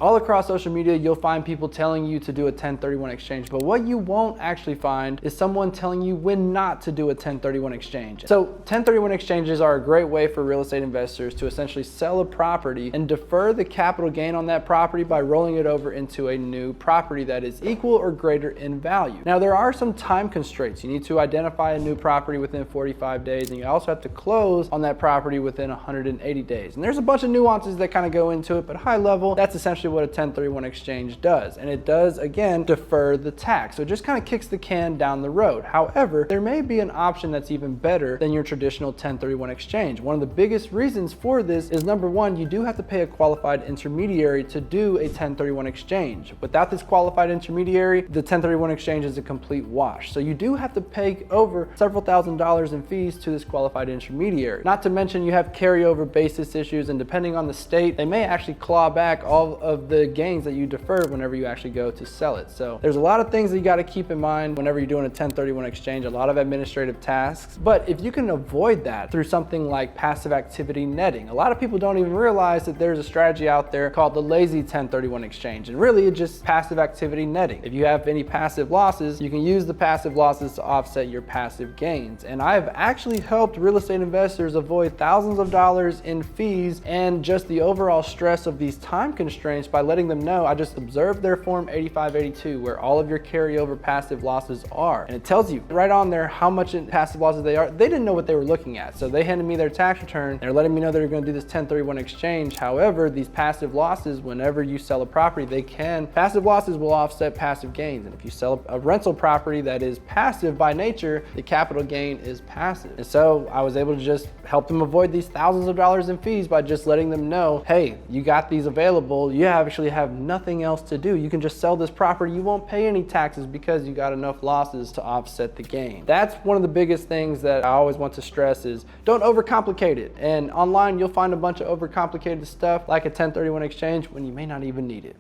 All across social media, you'll find people telling you to do a 1031 exchange, but what you won't actually find is someone telling you when not to do a 1031 exchange. So 1031 exchanges are a great way for real estate investors to essentially sell a property and defer the capital gain on that property by rolling it over into a new property that is equal or greater in value. Now, there are some time constraints. You need to identify a new property within 45 days, and you also have to close on that property within 180 days. And there's a bunch of nuances that kind of go into it, but high level, that's essentially what a 1031 exchange does. And it does, again, defer the tax. So it just kind of kicks the can down the road. However, there may be an option that's even better than your traditional 1031 exchange. One of the biggest reasons for this is, number one, you do have to pay a qualified intermediary to do a 1031 exchange. Without this qualified intermediary, the 1031 exchange is a complete wash. So you do have to pay over several $1,000s in fees to this qualified intermediary. Not to mention you have carryover basis issues, and depending on the state, they may actually claw back all of the gains that you deferred whenever you actually go to sell it. So there's a lot of things that you got to keep in mind whenever you're doing a 1031 exchange, a lot of administrative tasks. But if you can avoid that through something like passive activity netting, a lot of people don't even realize that there's a strategy out there called the lazy 1031 exchange, and really it's just passive activity netting. If you have any passive losses, you can use the passive losses to offset your passive gains. And I've actually helped real estate investors avoid thousands of dollars in fees and just the overall stress of these time constraints by letting them know, I just observed their form 8582 where all of your carryover passive losses are, and it tells you right on there how much in passive losses they are. They didn't know what they were looking at, so they handed me their tax return. They're letting me know they're going to do this 1031 exchange. However, these passive losses, whenever you sell a property, passive losses will offset passive gains. And if you sell a rental property that is passive by nature, the capital gain is passive. And so I was able to just help them avoid these thousands of dollars in fees by just letting them know, hey, you got these available. You actually have nothing else to do. You can just sell this property. You won't pay any taxes because you got enough losses to offset the gain. That's one of the biggest things that I always want to stress is don't overcomplicate it. And online, you'll find a bunch of overcomplicated stuff like a 1031 exchange when you may not even need it.